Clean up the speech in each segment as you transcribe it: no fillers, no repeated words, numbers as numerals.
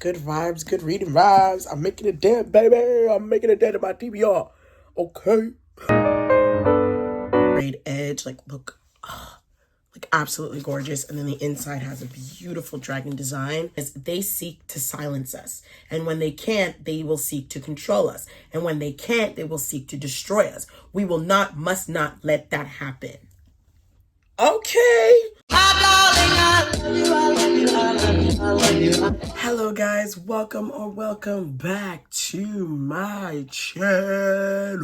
good vibes, good reading vibes. I'm making a dent, baby. I'm making a dent in my TBR. Okay. Great edge, look, absolutely gorgeous. And then the inside has a beautiful dragon design. As they seek to silence us. And when they can't, they will seek to control us. And when they can't, they will seek to destroy us. We will not, must not let that happen. Okay. Hello guys, welcome back to my channel.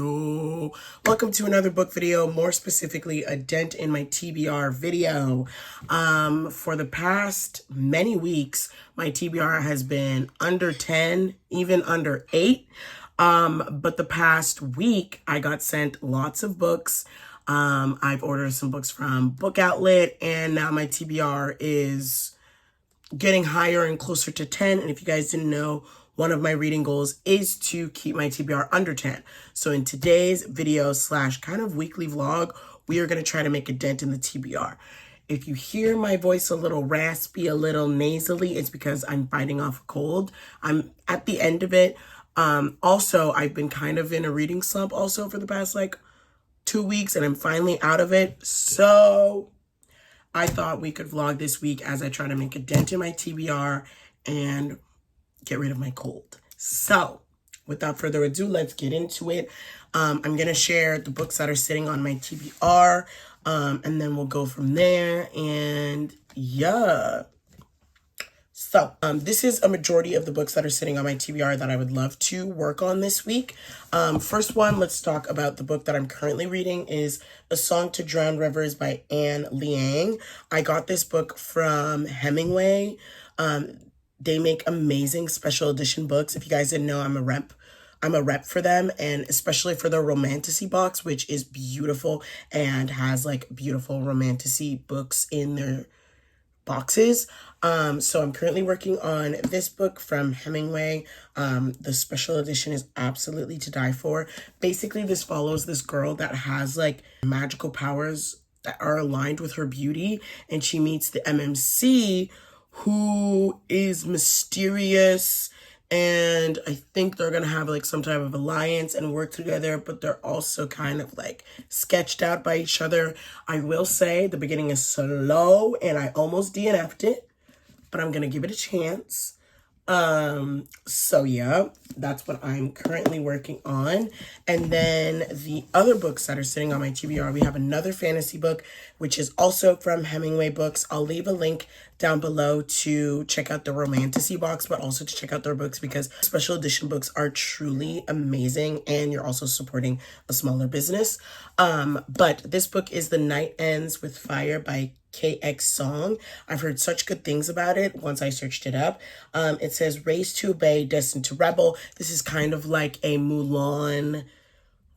Welcome to another book video, more specifically a dent in my TBR video. For the past many weeks, my TBR has been under 10, even under 8. But the past week I got sent lots of books. I've ordered some books from Book Outlet, and now my TBR is getting higher and closer to 10. And if you guys didn't know, one of my reading goals is to keep my TBR under 10. So in today's video / kind of weekly vlog, we are going to try to make a dent in the TBR. If you hear my voice a little raspy, a little nasally, it's because I'm fighting off a cold. I'm at the end of it. Also, I've been kind of in a reading slump also for the past 2 weeks, and I'm finally out of it. So I thought we could vlog this week as I try to make a dent in my TBR and get rid of my cold. So without further ado, let's get into it. I'm going to share the books that are sitting on my TBR, and then we'll go from there. And yeah. So, this is a majority of the books that are sitting on my TBR that I would love to work on this week. First one, let's talk about the book that I'm currently reading is A Song to Drown Rivers by Anne Liang. I got this book from Hemingway. They make amazing special edition books. If you guys didn't know, I'm a rep for them, and especially for their romantasy box, which is beautiful and has beautiful romantasy books in their boxes. So I'm currently working on this book from Hemingway. The special edition is absolutely to die for. Basically, this follows this girl that has magical powers that are aligned with her beauty, and she meets the MMC, who is mysterious, and I think they're gonna have some type of alliance and work together, but they're also kind of sketched out by each other. I will say the beginning is slow and I almost DNF'd it, but I'm gonna give it a chance. So yeah, that's what I'm currently working on. And then the other books that are sitting on my TBR, we have another fantasy book, which is also from Hemingway Books. I'll leave a link down below to check out the romantasy box, but also to check out their books because special edition books are truly amazing and you're also supporting a smaller business. But this book is The Night Ends with Fire by KX Song. I've heard such good things about it once I searched it up. It says Raised to Obey, Destined to Rebel. This is kind of like a Mulan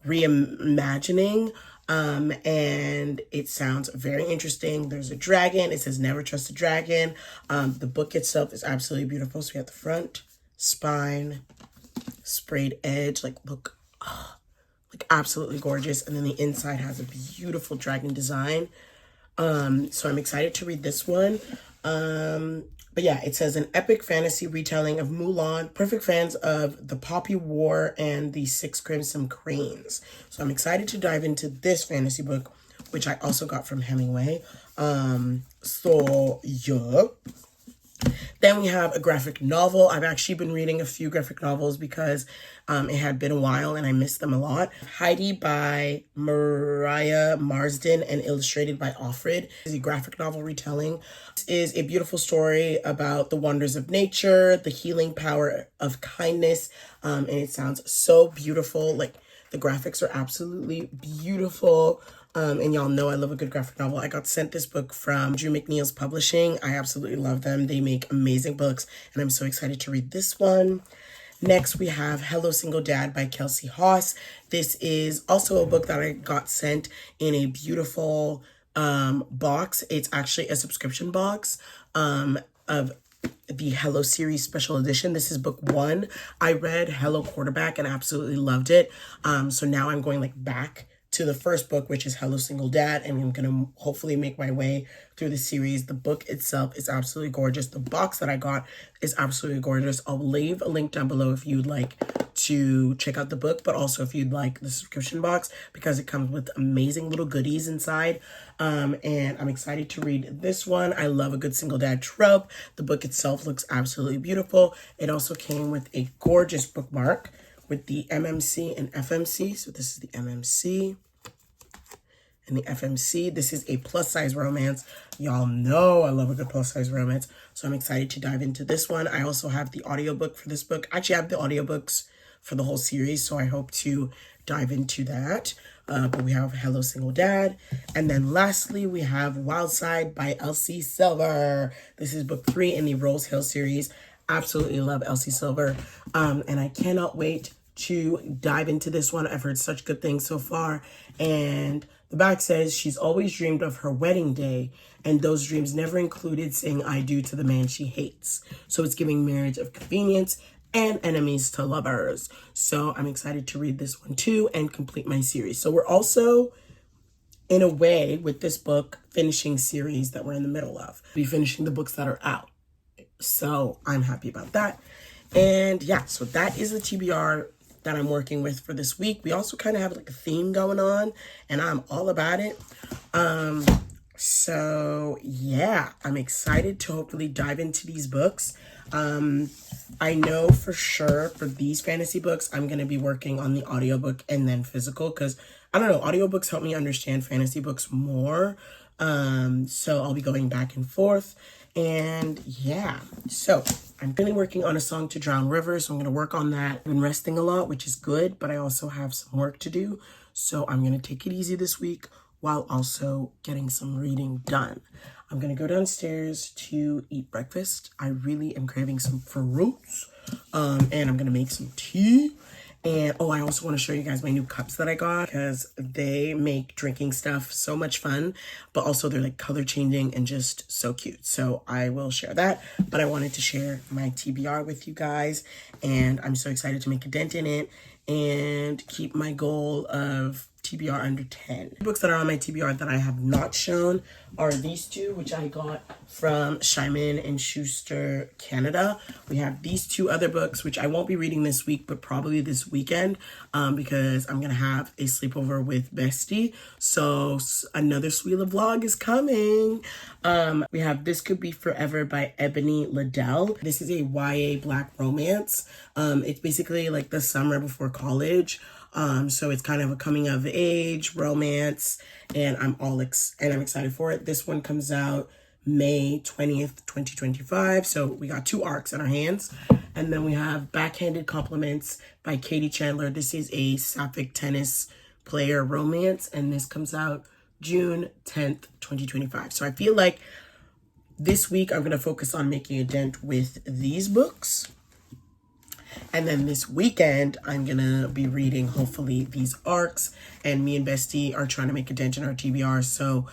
reimagining. And it sounds very interesting. There's a dragon. It says never trust a dragon. The book itself is absolutely beautiful. So we have the front, spine, sprayed edge, look, absolutely gorgeous. And then the inside has a beautiful dragon design. So I'm excited to read this one. But yeah, it says an epic fantasy retelling of Mulan, perfect fans of the Poppy War and the Six Crimson Cranes. So I'm excited to dive into this fantasy book, which I also got from Hemingway. So yeah. Then we have a graphic novel. I've actually been reading a few graphic novels because it had been a while and I missed them a lot. Heidi by Mariah Marsden and illustrated by Offred. It's a graphic novel retelling. This is a beautiful story about the wonders of nature, the healing power of kindness, and it sounds so beautiful. The graphics are absolutely beautiful. And y'all know I love a good graphic novel. I got sent this book from Drew McNeil's Publishing. I absolutely love them. They make amazing books, and I'm so excited to read this one. Next, we have Hello Single Dad by Kelsey Haas. This is also a book that I got sent in a beautiful box. It's actually a subscription box of the Hello series special edition. This is book 1. I read Hello Quarterback and absolutely loved it. So now I'm going back to the first book, which is Hello Single Dad, and I'm going to hopefully make my way through the series. The book itself is absolutely gorgeous. The box that I got is absolutely gorgeous. I'll leave a link down below if you'd like to check out the book, but also if you'd like the subscription box, because it comes with amazing little goodies inside. And I'm excited to read this one. I love a good single dad trope. The book itself looks absolutely beautiful. It also came with a gorgeous bookmark with the MMC and FMC. So this is the MMC and the FMC. This is a plus size romance. Y'all know I love a good plus size romance. So I'm excited to dive into this one. I also have the audiobook for this book. Actually, I have the audiobooks for the whole series, so I hope to dive into that. But we have Hello Single Dad. And then lastly, we have Wildside by Elsie Silver. This is book 3 in the Rose Hill series. Absolutely love Elsie Silver. And I cannot wait to dive into this one. I've heard such good things so far. And the back says she's always dreamed of her wedding day, and those dreams never included saying I do to the man she hates. So it's giving marriage of convenience and enemies to lovers. So I'm excited to read this one too and complete my series. So we're also, in a way, with this book, finishing series that we're in the middle of. We'll be finishing the books that are out. So I'm happy about that. And yeah, so that is the TBR that I'm working with for this week. We also kind of have like a theme going on, and I'm all about it. So yeah, I'm excited to hopefully dive into these books. I know for sure for these fantasy books, I'm going to be working on the audiobook and then physical, because I don't know, audiobooks help me understand fantasy books more. So I'll be going back and forth. And yeah, so I'm really working on a song to Drown Rivers. So I'm going to work on that. I've been resting a lot, which is good, but I also have some work to do. So I'm going to take it easy this week while also getting some reading done. I'm going to go downstairs to eat breakfast. I really am craving some fruits. And I'm going to make some tea. And oh, I also want to show you guys my new cups that I got, because they make drinking stuff so much fun, but also they're like color changing and just so cute. So I will share that, but I wanted to share my TBR with you guys, and I'm so excited to make a dent in it and keep my goal of TBR under 10. The books that are on my TBR that I have not shown are these two, which I got from Simon & Schuster Canada. We have these two other books, which I won't be reading this week, but probably this weekend, because I'm going to have a sleepover with Bestie. So another Suonnah vlog is coming. We have This Could Be Forever by Ebony Liddell. This is a YA Black romance. It's basically like the summer before college. So it's kind of a coming of age romance, and I'm excited for it. This one comes out May 20th, 2025. So we got 2 arcs in our hands. And then we have Backhanded Compliments by Katie Chandler. This is a sapphic tennis player romance, and this comes out June 10th, 2025. So I feel like this week I'm going to focus on making a dent with these books. And then this weekend, I'm going to be reading, hopefully, these arcs. And me and Bestie are trying to make a dent in our TBR. So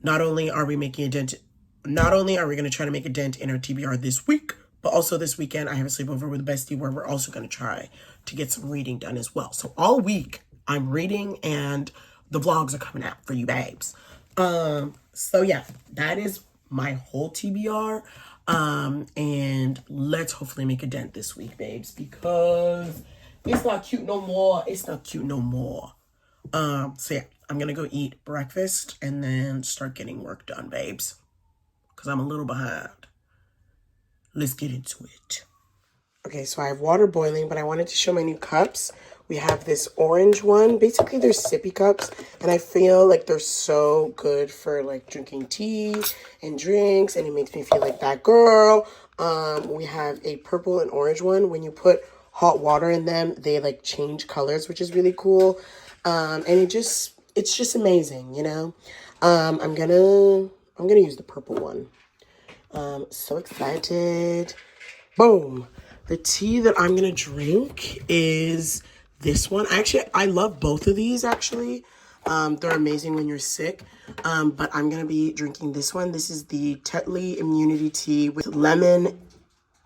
not only are we going to try to make a dent in our TBR this week, but also this weekend, I have a sleepover with Bestie where we're also going to try to get some reading done as well. So all week, I'm reading and the vlogs are coming out for you babes. So yeah, that is my whole TBR. And let's hopefully make a dent this week, babes, because it's not cute no more. It's not cute no more. So yeah, I'm gonna go eat breakfast and then start getting work done, babes, because I'm a little behind. Let's get into it. Okay, so I have water boiling, but I wanted to show my new cups. We have this orange one. Basically, they're sippy cups, and I feel like they're so good for like drinking tea and drinks, and it makes me feel like that girl. We have a purple and orange one. When you put hot water in them, they like change colors, which is really cool. And it's just amazing, you know. I'm gonna use the purple one. So excited. Boom. The tea that I'm gonna drink is this one. Actually, I love both of these, actually. They're amazing when you're sick. But I'm going to be drinking this one. This is the Tetley Immunity Tea with lemon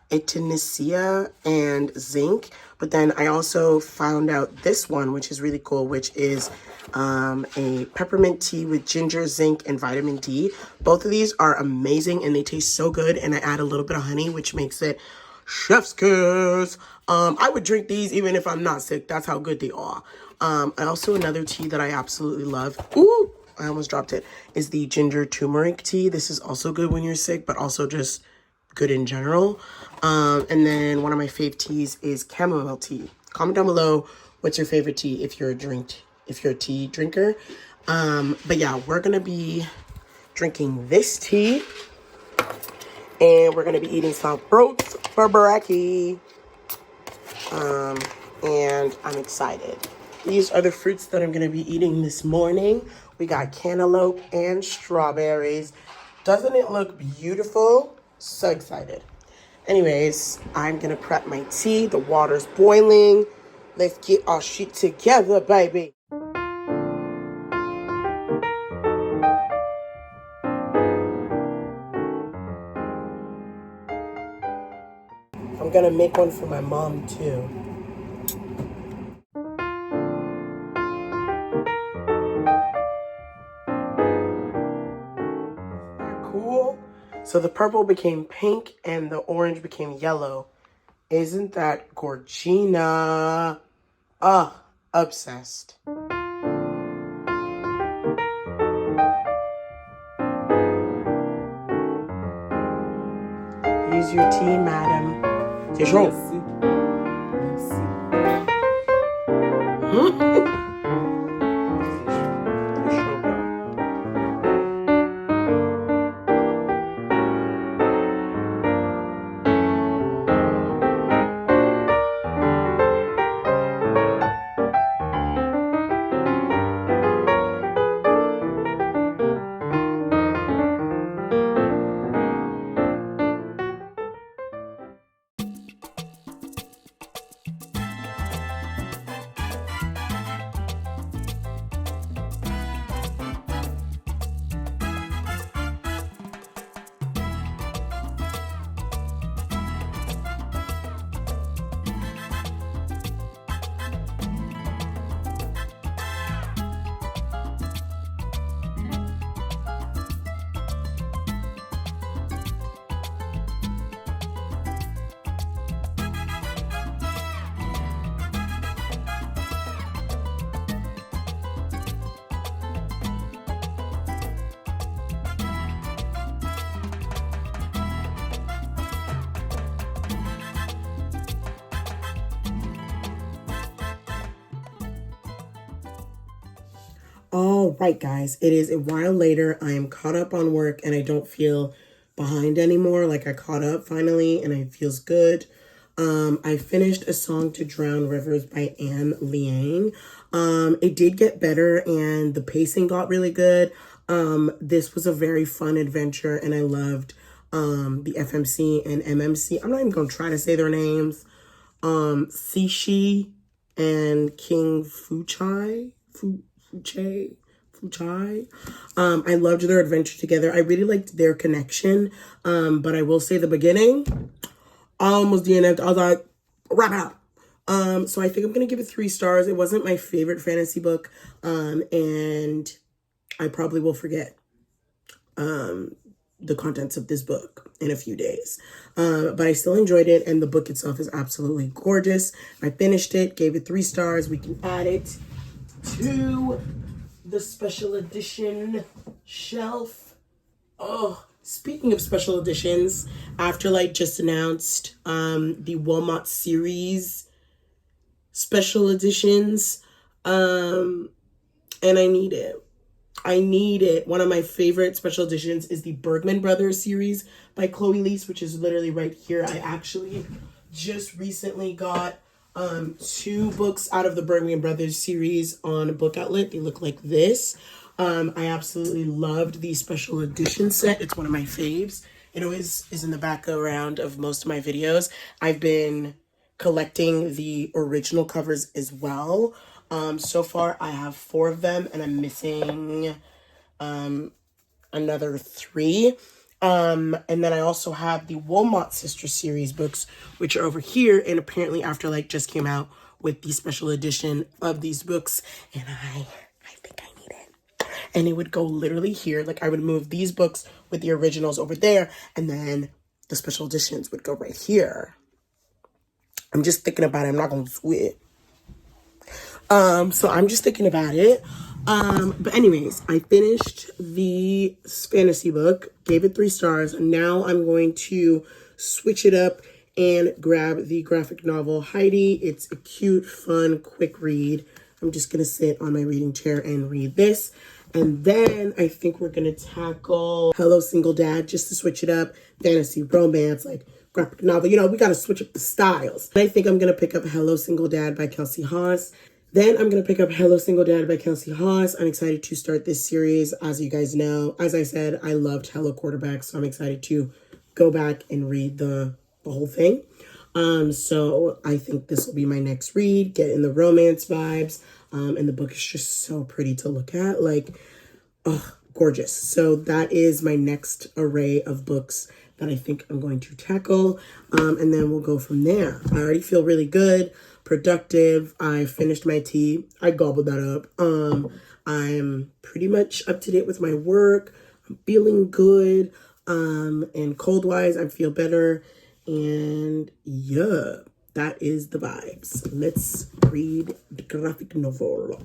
echinacea and zinc. But then I also found out this one, which is really cool, which is a peppermint tea with ginger, zinc, and vitamin D. Both of these are amazing and they taste so good. And I add a little bit of honey, which makes it chef's kiss. I would drink these even if I'm not sick. That's how good they are. Also another tea that I absolutely love. Ooh, I almost dropped it. Is the ginger turmeric tea. This is also good when you're sick, but also just good in general. And then one of my fave teas is chamomile tea. Comment down below what's your favorite tea if you're a tea drinker. But yeah, we're gonna be drinking this tea, and we're gonna be eating some fruits for brekkie. And I'm excited. These are the fruits that I'm gonna be eating this morning. We got cantaloupe and strawberries. Doesn't it look beautiful? So excited. Anyways, I'm gonna prep my tea. The water's boiling. Let's get our shit together, baby. I'm gonna make one for my mom too. Cool. So the purple became pink and the orange became yellow. Isn't that gorgina? Obsessed. Use your tea, madam. C'est chaud. All right, guys, it is a while later. I am caught up on work and I don't feel behind anymore. Like I caught up finally and it feels good. I finished A Song to Drown Rivers by Anne Liang. It did get better and the pacing got really good. This was a very fun adventure and I loved the FMC and MMC. I'm not even going to try to say their names. Sishi and King Fuchai. Fuchai. I loved their adventure together. I really liked their connection. But I will say the beginning, I almost DNF'd. I was like, wrap it up. So I think I'm going to give it 3 stars. It wasn't my favorite fantasy book. And I probably will forget the contents of this book in a few days. But I still enjoyed it. And the book itself is absolutely gorgeous. I finished it, gave it 3 stars. We can add it to the special edition shelf. Oh, speaking of special editions, Afterlight just announced the Wilmot series special editions. And I need it. One of my favorite special editions is the Bergman Brothers series by Chloe Leese, which is literally right here. I actually just recently got 2 books out of the Bergman Brothers series on a book outlet. They look like this. I absolutely loved the special edition set. It's one of my faves. It always is in the background of most of my videos. I've been collecting the original covers as well. So far I have 4 of them and I'm missing another 3. And then I also have the Wilmot Sister series books, which are over here. And apparently Afterlight just came out with the special edition of these books. And I think I need it. And it would go literally here. Like I would move these books with the originals over there. And then the special editions would go right here. I'm just thinking about it. I'm not going to do it. So I'm just thinking about it. But anyways, I finished the fantasy book, gave it 3 stars. And now I'm going to switch it up and grab the graphic novel Heidi. It's a cute, fun, quick read. I'm just going to sit on my reading chair and read this. And then I think we're going to tackle Hello Single Dad, just to switch it up. Fantasy, romance, like graphic novel. You know, we got to switch up the styles. And I think I'm going to pick up Hello Single Dad by Kelsey Haas. Then I'm going to pick up Hello Single Dad by Kelsey Haas. I'm excited to start this series. As you guys know, as I said, I loved Hello Quarterback, so I'm excited to go back and read the whole thing. So I think this will be my next read, get in the romance vibes. And the book is just so pretty to look at, like, oh, gorgeous. So that is my next array of books that I think I'm going to tackle. And then we'll go from there. I already feel really good, productive. I finished my tea. I gobbled that up. I'm pretty much up to date with my work. I'm feeling good. And cold-wise, I feel better. And yeah, that is the vibes. Let's read the graphic novel.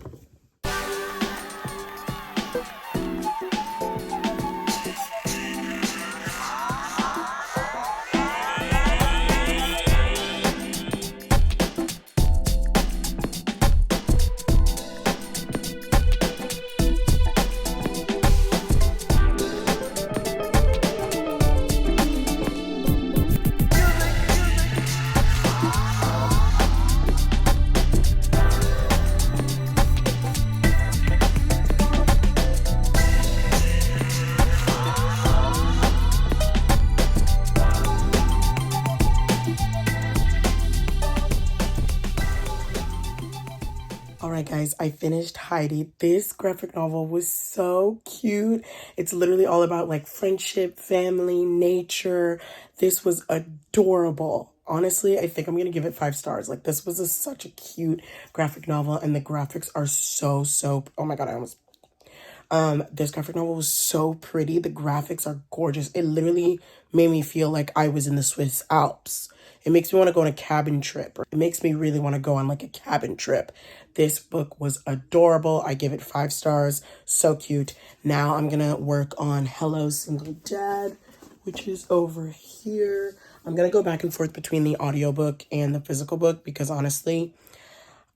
Guys, I finished Heidi. This graphic novel was so cute. It's literally all about like friendship, family, nature. This was adorable. Honestly, I think I'm gonna give it 5 stars. Like this was such a cute graphic novel, and the graphics are so oh my god, I almost this graphic novel was so pretty. The graphics are gorgeous. It literally made me feel like I was in the Swiss Alps. It makes me want to go on a cabin trip. It makes me really want to go on like a cabin trip. This book was adorable. I give it 5 stars. So cute. Now I'm going to work on Hello Single Dad, which is over here. I'm going to go back and forth between the audiobook and the physical book because honestly,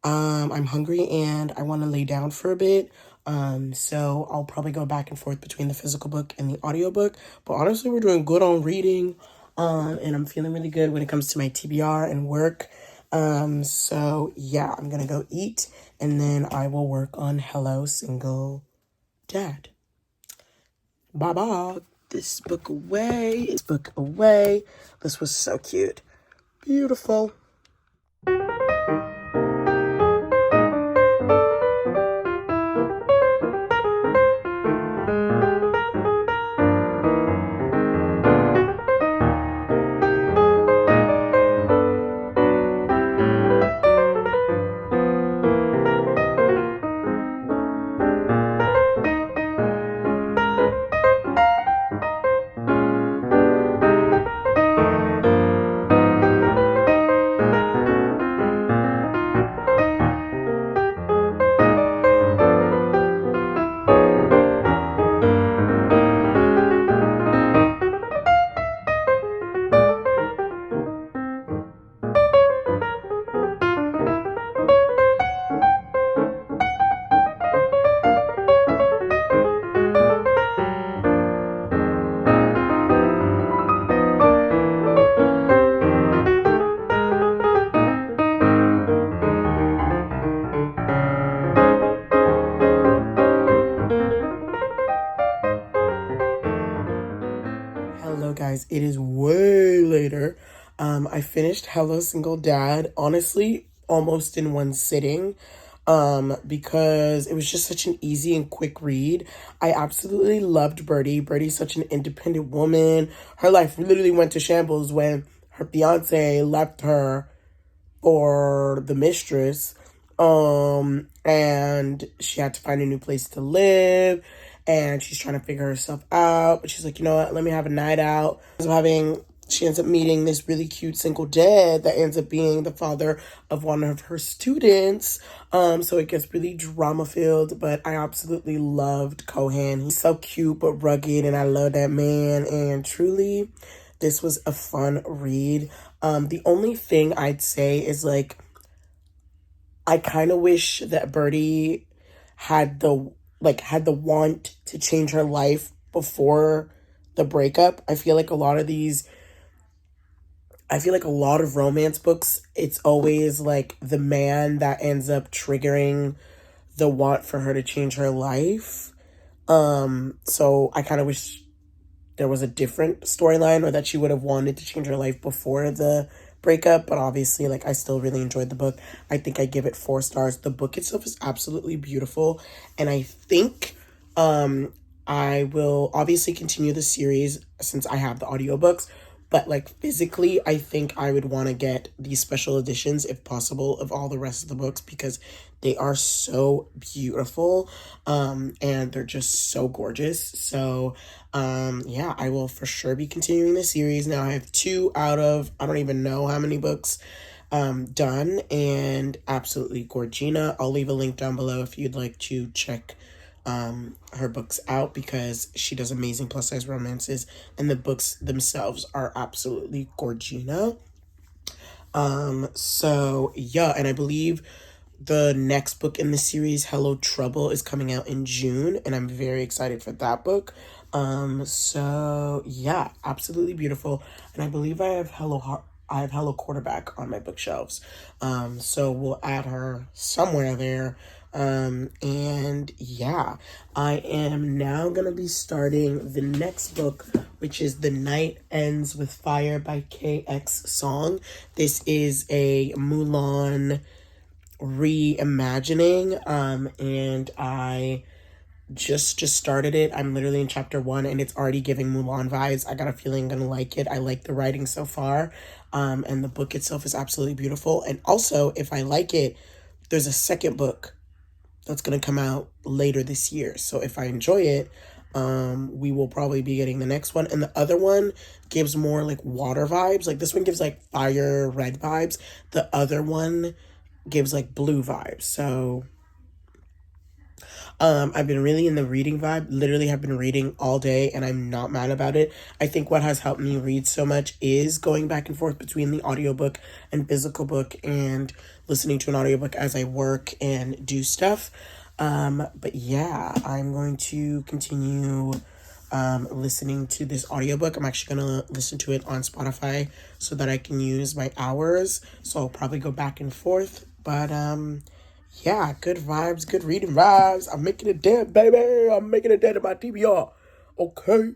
I'm hungry and I want to lay down for a bit. So I'll probably go back and forth between the physical book and the audiobook. But honestly, we're doing good on reading. And I'm feeling really good when it comes to my TBR and work. So yeah, I'm gonna go eat and then I will work on Hello Single Dad. Bye-bye. This book away. This book away. This was so cute. Beautiful. Guys, it is way later. I finished Hello Single Dad, honestly, almost in one sitting. because it was just such an easy and quick read. I absolutely loved Birdie. Birdie's such an independent woman. Her life literally went to shambles when her fiance left her for the mistress. And she had to find a new place to live, and she's trying to figure herself out, but she's like, you know what, let me have a night out. She ends up meeting this really cute single dad that ends up being the father of one of her students. So it gets really drama filled, but I absolutely loved Kohan. He's so cute but rugged, and I love that man. And truly, this was a fun read. The only thing I'd say is, like, I kind of wish that Birdie had the want to change her life before the breakup. I feel like a lot of romance books, it's always like the man that ends up triggering the want for her to change her life. So I kind of wish there was a different storyline, or that she would have wanted to change her life before the breakup. But obviously, like, I still really enjoyed the book. I think I give it 4 stars. The book itself is absolutely beautiful, and I think I will obviously continue the series since I have the audiobooks. But, like, physically, I think I would want to get these special editions, if possible, of all the rest of the books, because they are so beautiful, and they're just so gorgeous. So, yeah, I will for sure be continuing the series. Now I have 2 out of, I don't even know how many books, done, and absolutely Gorgina. I'll leave a link down below if you'd like to check her books out, because she does amazing plus size romances, and the books themselves are absolutely Gorgina. So yeah, and I believe the next book in the series, Hello Trouble, is coming out in June, and I'm very excited for that book. So yeah, absolutely beautiful. And I believe I have Hello Quarterback on my bookshelves. So we'll add her somewhere there. And yeah, I am now gonna be starting the next book, which is The Night Ends with Fire by KX Song. This is a Mulan reimagining, and I just started it. I'm literally in chapter 1, and it's already giving Mulan vibes. I got a feeling I'm gonna like it. I like the writing so far, and the book itself is absolutely beautiful. And also, if I like it, there's a second book that's gonna come out later this year. So if I enjoy it, we will probably be getting the next one. And the other one gives more like water vibes. Like, this one gives like fire red vibes. The other one gives like blue vibes. So I've been really in the reading vibe. Literally have been reading all day, and I'm not mad about it. I think what has helped me read so much is going back and forth between the audiobook and physical book, and listening to an audiobook as I work and do stuff. But yeah, I'm going to continue listening to this audiobook. I'm actually gonna listen to it on Spotify so that I can use my hours. So I'll probably go back and forth. But yeah, good vibes, good reading vibes. I'm making it dead, baby. I'm making it dead in my TBR. Okay.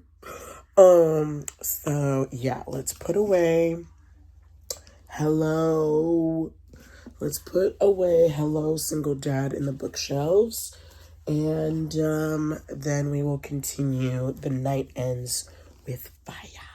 So yeah, let's put away Hello. Let's put away Hello Single Dad in the bookshelves. And then we will continue The Night Ends with Fire.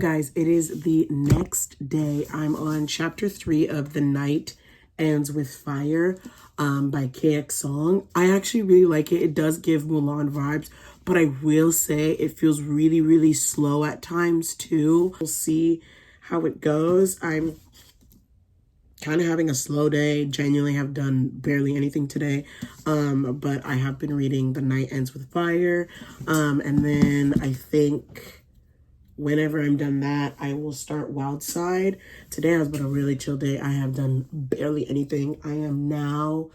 guys, it is the next day. I'm on chapter 3 of The Night Ends with Fire by KX Song. I actually really like it. It does give Mulan vibes, but I will say it feels really, really slow at times too. We'll see how it goes. I'm kind of having a slow day. Genuinely have done barely anything today, but I have been reading The Night Ends with Fire, and then I think whenever I'm done that, I will start Wildside. Today has been a really chill day. I have done barely anything. I am now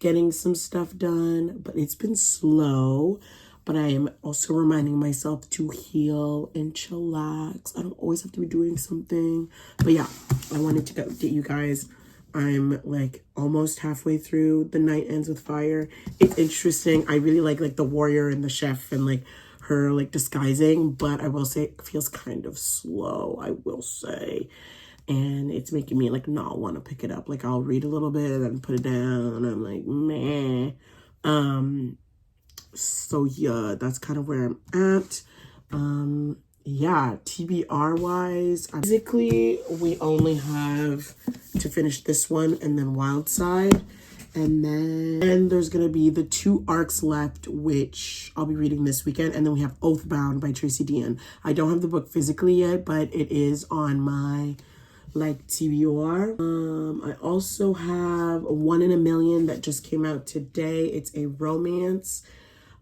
getting some stuff done, but it's been slow. But I am also reminding myself to heal and chillax. I don't always have to be doing something. But yeah, I wanted to update you guys. I'm like almost halfway through The Night Ends with Fire. It's interesting. I really like the warrior and the chef and like her like disguising, but I will say it feels kind of slow, I will say. And it's making me like not want to pick it up. Like I'll read a little bit and then put it down and I'm like, meh. So yeah, that's kind of where I'm at. Yeah, TBR wise, physically we only have to finish this one and then Wildside. And then there's going to be the 2 arcs left, which I'll be reading this weekend. And then we have Oathbound by Tracy Dean. I don't have the book physically yet, but it is on my, like, TBR. I also have 1 in a Million that just came out today. It's a romance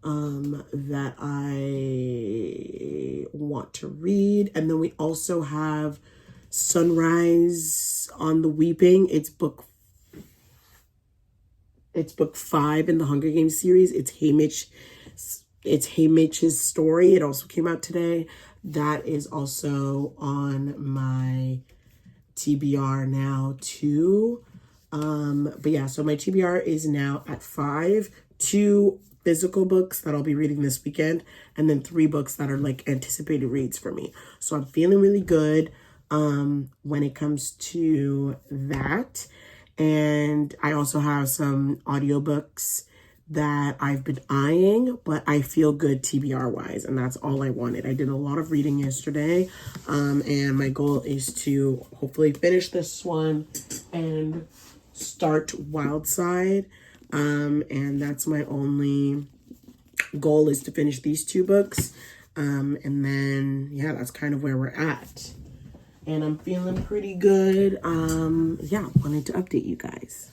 that I want to read. And then we also have Sunrise on the Weeping. It's book 5 in the Hunger Games series. It's Haymitch's story. It also came out today. That is also on my TBR now too. But yeah, so my TBR is now at 5. 2 physical books that I'll be reading this weekend, and then 3 books that are like anticipated reads for me. So I'm feeling really good when it comes to that. And I also have some audiobooks that I've been eyeing, but I feel good TBR wise, and that's all I wanted. I did a lot of reading yesterday, and my goal is to hopefully finish this one and start Wildside. And that's my only goal, is to finish these 2 books. And then, yeah, that's kind of where we're at. And I'm feeling pretty good. Yeah, wanted to update you guys.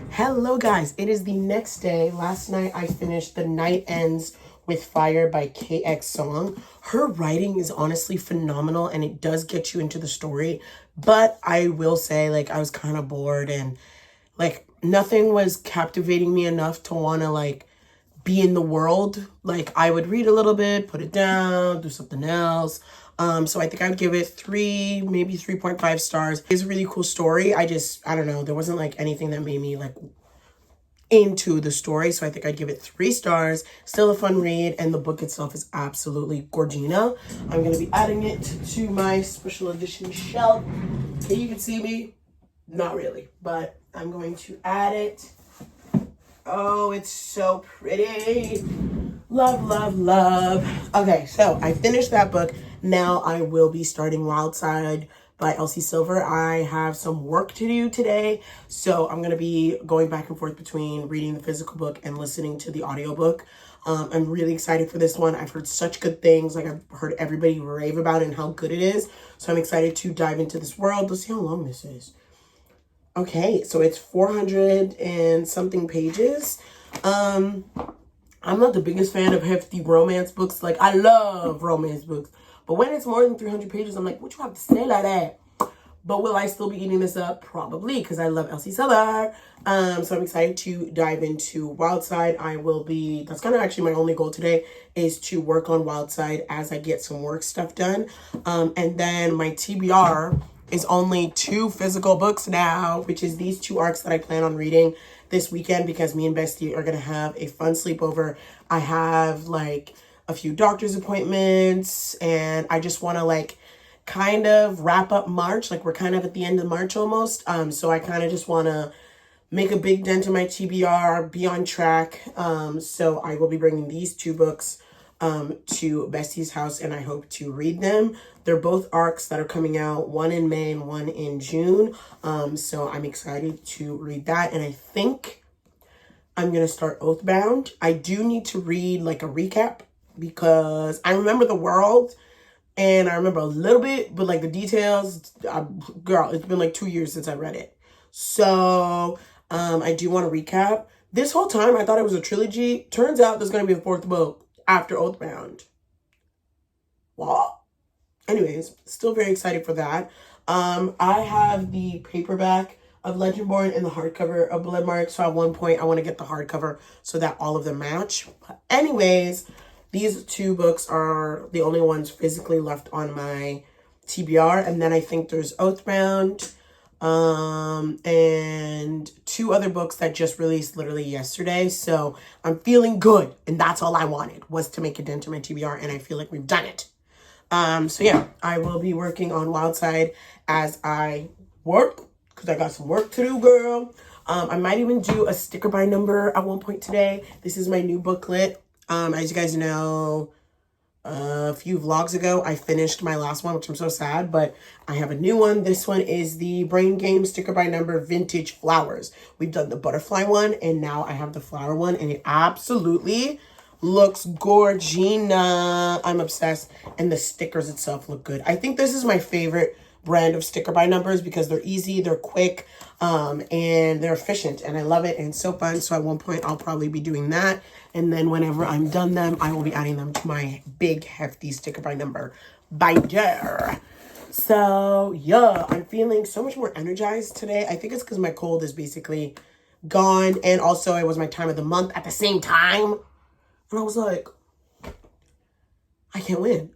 Hello guys, it is the next day. Last night I finished The Night Ends with Fire by KX Song. Her writing is honestly phenomenal and it does get you into the story. But I will say, like, I was kind of bored and like nothing was captivating me enough to want to like be in the world. Like I would read a little bit, put it down, do something else. So I think I would give it 3, maybe 3.5 stars. It's a really cool story. I don't know. There wasn't like anything that made me like into the story. So I think I'd give it 3 stars. Still a fun read. And the book itself is absolutely gorgina. I'm going to be adding it to my special edition shelf. Okay, you can see me. Not really, but I'm going to add it. Oh, it's so pretty. Love, love, love. Okay, so I finished that book. Now I will be starting Wildside by Elsie Silver. I have some work to do today, so I'm going to be going back and forth between reading the physical book and listening to the audiobook. I'm really excited for this one. I've heard such good things. Like, I've heard everybody rave about it and how good it is. So I'm excited to dive into this world. Let's see how long this is. Okay, so it's 400 and something pages. I'm not the biggest fan of hefty romance books. Like, I love romance books. But when it's more than 300 pages, I'm like, what you have to say like that? But will I still be eating this up? Probably, because I love Elsie Silver. So I'm excited to dive into Wildside. That's kind of actually my only goal today, is to work on Wildside as I get some work stuff done. And then my TBR is only 2 physical books now, which is these 2 arcs that I plan on reading this weekend, because me and Bestie are going to have a fun sleepover. I have like a few doctor's appointments and I just want to like kind of wrap up March. Like we're kind of at the end of March almost. So I kind of just want to make a big dent in my TBR, be on track. So I will be bringing these two books to Bestie's house, and I hope to read them. They're both arcs that are coming out, one in May and one in June. So I'm excited to read that, and I think I'm going to start Oathbound. I do need to read like a recap because I remember the world and I remember a little bit, but like the details, girl, it's been like 2 years since I read it. So I do want to recap. This whole time I thought it was a trilogy. Turns out there's going to be a fourth book after Oathbound. Wow. Anyways, still very excited for that. I have the paperback of Legendborn and the hardcover of Bloodmark. So at one point I want to get the hardcover so that all of them match. But anyways, these two books are the only ones physically left on my TBR. And then I think there's Oathbound, and two other books that just released literally yesterday. So I'm feeling good. And that's all I wanted, was to make a dent in my TBR. And I feel like we've done it. So yeah, I will be working on Wildside as I work, because I got some work to do, girl. I might even do a sticker by number at one point today. This is my new booklet. As you guys know, a few vlogs ago, I finished my last one, which I'm so sad, but I have a new one. This one is the Brain Game sticker by number Vintage Flowers. We've done the butterfly one, and now I have the flower one, and it absolutely looks gorgina. I'm obsessed, and the stickers itself look good. I think this is my favorite brand of sticker by numbers because they're easy, they're quick, and they're efficient, and I love it, and it's so fun. So at one point I'll probably be doing that, and then whenever I'm done them, I will be adding them to my big hefty sticker by number binder. So yeah, I'm feeling so much more energized today. I think it's because my cold is basically gone, and also it was my time of the month at the same time, and I was like, I can't win.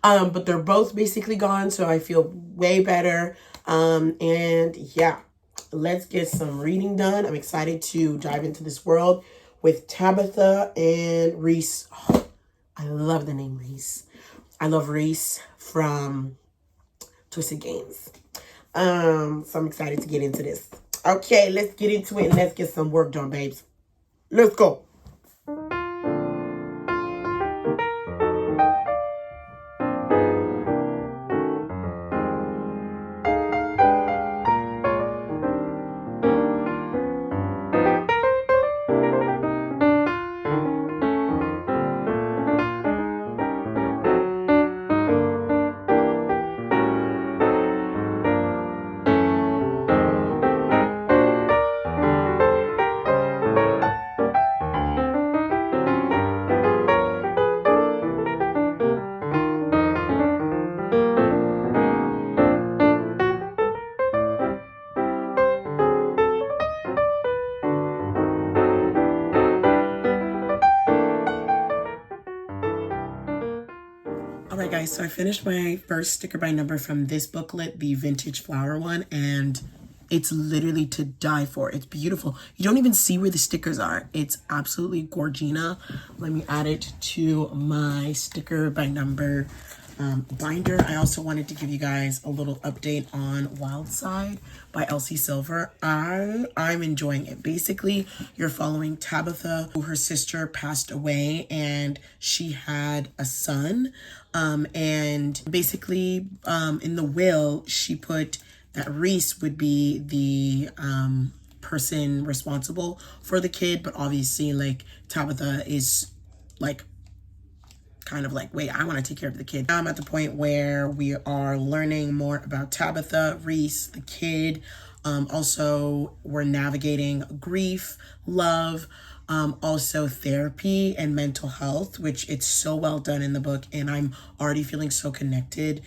But they're both basically gone, so I feel way better. And yeah, let's get some reading done. I'm excited to dive into this world with Tabitha and Reese. Oh, I love the name Reese. I love Reese from Twisted Games. So I'm excited to get into this. Okay, let's get into it and let's get some work done, babes. Let's go. Alright guys, so I finished my first sticker by number from this booklet, the Vintage Flower one, and it's literally to die for. It's beautiful. You don't even see where the stickers are. It's absolutely gorgina. Let me add it to my sticker by number binder. I also wanted to give you guys a little update on Wildside by Elsie Silver. I'm enjoying it. Basically, you're following Tabitha, who her sister passed away, and she had a son. And basically, in the will, she put that Reese would be the person responsible for the kid, but obviously, like, Tabitha is like kind of like, wait, I want to take care of the kid. I'm at the point where we are learning more about Tabitha, Reese, the kid. Also, we're navigating grief, love, also therapy and mental health, which it's so well done in the book, and I'm already feeling so connected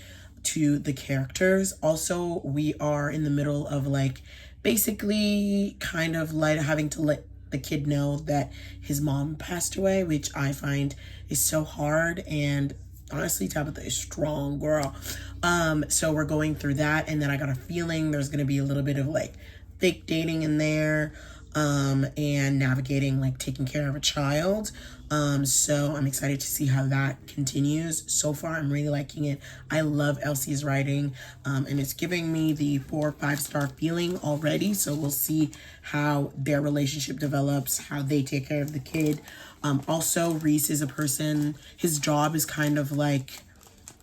to the characters. Also, we are in the middle of like basically kind of like having to let the kid know that his mom passed away, which I find is so hard, and honestly Tabitha is strong, girl. So we're going through that, and then I got a feeling there's gonna be a little bit of like fake dating in there. and navigating like taking care of a child. So I'm excited to see how that continues. So far, I'm really liking it. I love Elsie's writing, and it's giving me the 4 or 5 star feeling already. So we'll see how their relationship develops, how they take care of the kid. Also, Reese is a person, his job is kind of like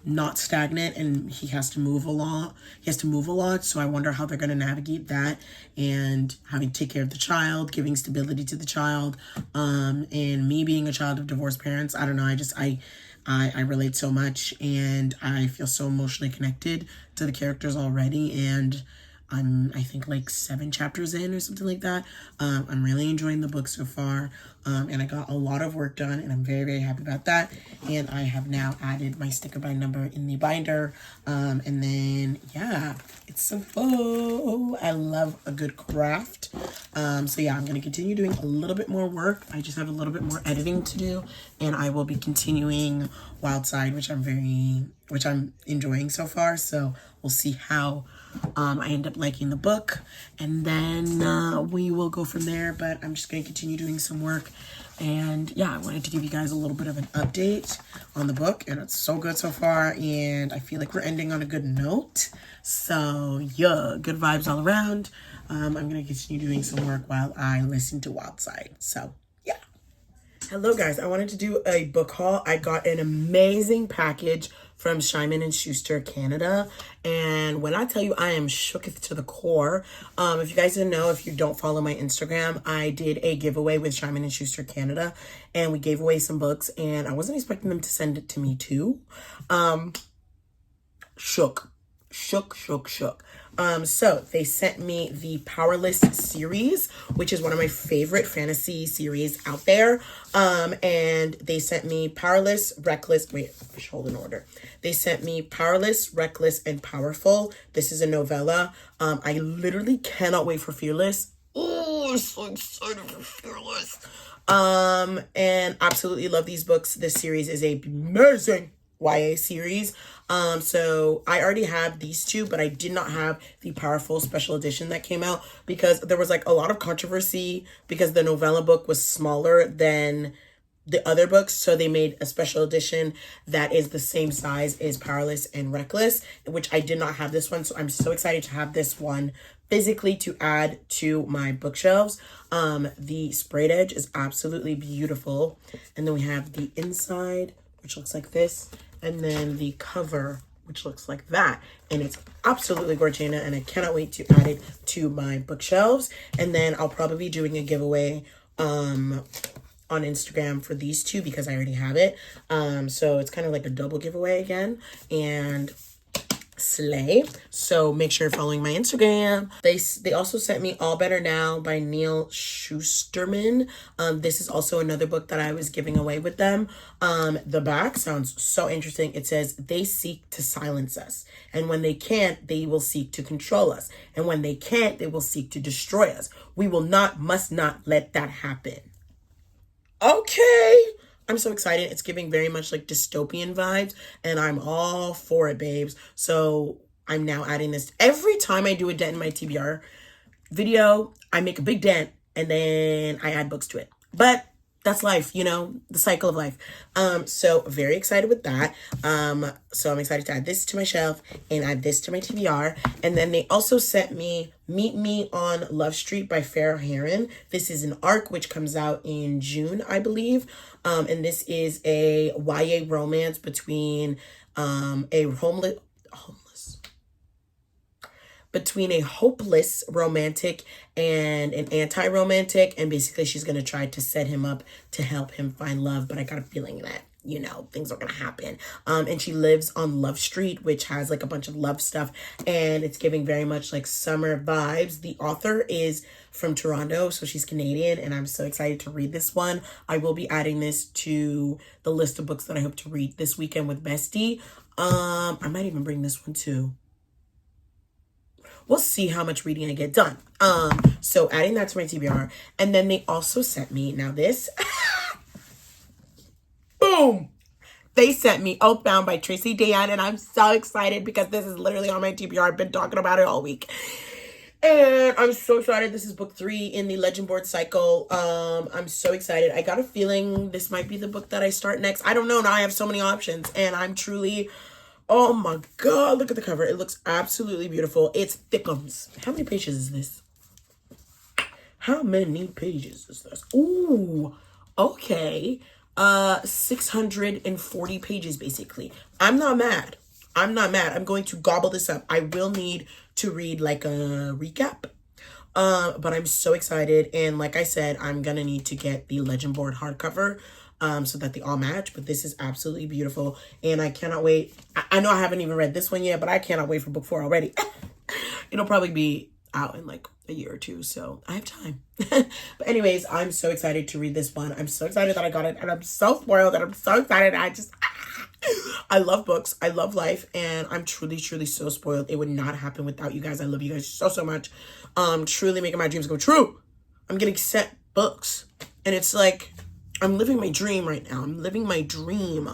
not stagnant, and he has to move a lot. So I wonder how they're going to navigate that, and having to take care of the child, giving stability to the child, and me being a child of divorced parents. I don't know. I relate so much, and I feel so emotionally connected to the characters already. And I think like 7 chapters in or something like that. I'm really enjoying the book so far. And I got a lot of work done, and I'm very, very happy about that. And I have now added my sticker bind number in the binder. And then, yeah, it's so full. I love a good craft. So yeah, I'm going to continue doing a little bit more work. I just have a little bit more editing to do, and I will be continuing Wildside, which I'm enjoying so far. So we'll see how I end up liking the book, and then we will go from there. But I'm just going to continue doing some work. And yeah, I wanted to give you guys a little bit of an update on the book, and it's so good so far, and I feel like we're ending on a good note. So yeah, good vibes all around. I'm going to continue doing some work while I listen to Wildside. So yeah. Hello guys, I wanted to do a book haul. I got an amazing package from Simon & Schuster Canada, and when I tell you I am shooketh to the core. If you guys didn't know, if you don't follow my Instagram, I did a giveaway with Simon & Schuster Canada, and we gave away some books, and I wasn't expecting them to send it to me too. Shook. So they sent me the Powerless series, which is one of my favorite fantasy series out there. And they sent me Powerless, Reckless, wait, I should hold in order. They sent me Powerless, Reckless, and Powerful. This is a novella. I literally cannot wait for Fearless. Oh, I'm so excited for Fearless. And absolutely love these books. This series is a amazing YA series. So I already have these 2, but I did not have the Powerful special edition that came out because there was like a lot of controversy because the novella book was smaller than the other books. So they made a special edition that is the same size as Powerless and Reckless, which I did not have this one. So I'm so excited to have this one physically to add to my bookshelves. The sprayed edge is absolutely beautiful. And then we have the inside, which looks like this. And then the cover, which looks like that. And it's absolutely gorgeous, and I cannot wait to add it to my bookshelves. And then I'll probably be doing a giveaway on Instagram for these 2 because I already have it. So it's kind of like a double giveaway again. And slay. So make sure you're following my Instagram. They also sent me All Better Now by Neil Schusterman. This is also another book that I was giving away with them. The back sounds so interesting. It says, they seek to silence us, and when they can't, they will seek to control us, and when they can't, they will seek to destroy us. We must not let that happen. Okay. I'm so excited. It's giving very much like dystopian vibes, and I'm all for it, babes. So I'm now adding this. Every time I do a dent in my TBR video, I make a big dent, and then I add books to it. But that's life, you know, the cycle of life. So very excited with that. So I'm excited to add this to my shelf and add this to my TBR. And then they also sent me Meet Me on Love Street by Farrah Heron. This is an arc which comes out in June, I believe. And this is a YA romance between a hopeless romantic and an anti-romantic, and basically she's going to try to set him up to help him find love, but I got a feeling that, you know, things are going to happen. And she lives on Love Street, which has like a bunch of love stuff, and it's giving very much like summer vibes. The author is from Toronto, so she's Canadian, and I'm so excited to read this one. I will be adding this to the list of books that I hope to read this weekend with Bestie. I might even bring this one too. We'll see how much reading I get done. So adding that to my TBR. And then they also sent me, now this, boom! They sent me Oathbound by Tracy Deonn, and I'm so excited because this is literally on my TBR. I've been talking about it all week. And I'm so excited. This is book 3 in the Legend Board cycle. I'm so excited. I got a feeling this might be the book that I start next. I don't know. Now I have so many options, and I'm truly, oh my God, look at the cover. It looks absolutely beautiful. It's thickums. How many pages is this? How many pages is this? Ooh, okay. 640 pages, basically. I'm not mad. I'm not mad. I'm going to gobble this up. I will need to read like a recap. But I'm so excited. And like I said, I'm going to need to get the Legend Board hardcover so that they all match. But this is absolutely beautiful. And I cannot wait. I know I haven't even read this one yet, but I cannot wait for book 4 already. It'll probably be out in like a year or two, so I have time. But anyways, I'm so excited to read this one. I'm so excited that I got it, and I'm so spoiled, and I'm so excited. I love books. I love life, and I'm truly, truly so spoiled. It would not happen without you guys. I love you guys so, so much. Truly making my dreams go true. I'm getting sent books, and it's like I'm living my dream right now. I'm living my dream.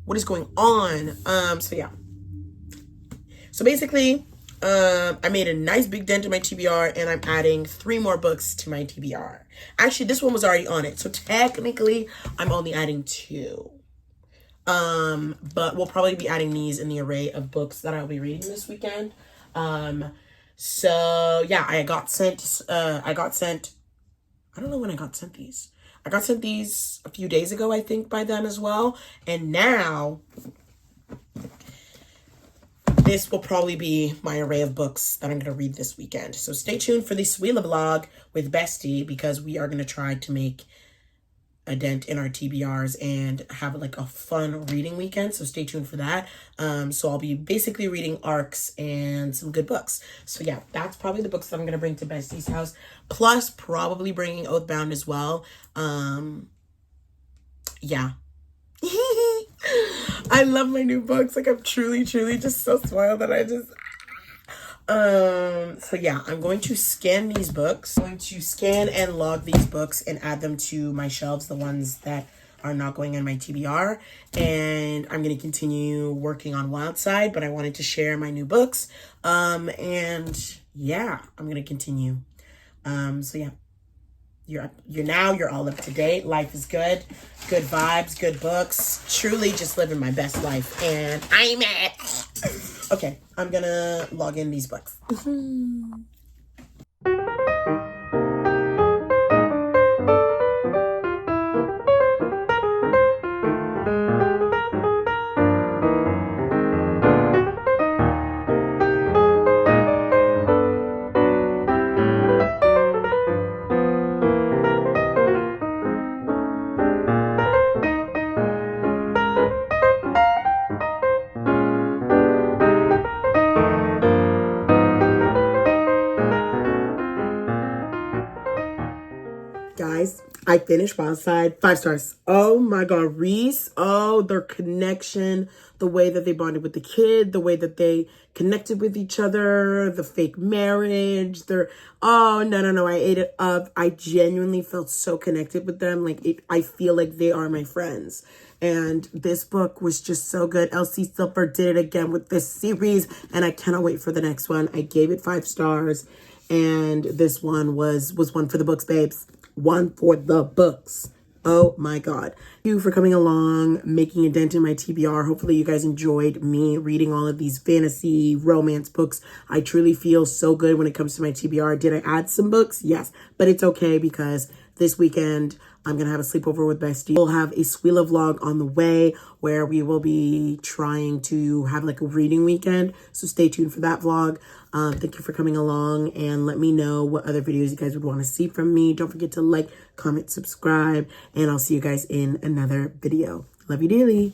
What is going on? So yeah. So basically, I made a nice big dent in my TBR, and I'm adding 3 more books to my TBR. Actually, this one was already on it, so technically, I'm only adding 2. But we'll probably be adding these in the array of books that I'll be reading this weekend. So yeah, I got sent, I don't know when I got sent these. I got sent these a few days ago, I think, by them as well. And now this will probably be my array of books that I'm going to read this weekend. So stay tuned for the Suonnah vlog with Bestie, because we are going to try to make a dent in our TBRs and have like a fun reading weekend. So stay tuned for that. So I'll be basically reading arcs and some good books. So yeah, that's probably the books that I'm going to bring to Bestie's house. Plus probably bringing Oathbound as well. Yeah. I love my new books. Like, I'm truly, truly just so spoiled that I just... So yeah, I'm going to scan these books. I'm going to scan and log these books and add them to my shelves, the ones that are not going in my TBR. And I'm going to continue working on Wildside, but I wanted to share my new books. And yeah, I'm going to continue. So yeah. You're all up to date. Life is good. Good vibes, good books. Truly just living my best life. And I'm it. Okay, I'm gonna log in these books. Guys, I finished Wildside. 5 stars. Oh my God, Reese. Oh, their connection, the way that they bonded with the kid, the way that they connected with each other, the fake marriage. Oh, no. I ate it up. I genuinely felt so connected with them. I feel like they are my friends. And this book was just so good. Elsie Silver did it again with this series, and I cannot wait for the next one. I gave it 5 stars, and this one was one for the books, babes. One for the books. Oh my God. Thank you for coming along, making a dent in my TBR. Hopefully you guys enjoyed me reading all of these fantasy romance books. I truly feel so good when it comes to my TBR. Did I add some books? Yes, but it's okay because this weekend I'm going to have a sleepover with Bestie. We'll have a Suonnah vlog on the way where we will be trying to have like a reading weekend. So stay tuned for that vlog. Thank you for coming along, and let me know what other videos you guys would want to see from me. Don't forget to like, comment, subscribe, and I'll see you guys in another video. Love you dearly.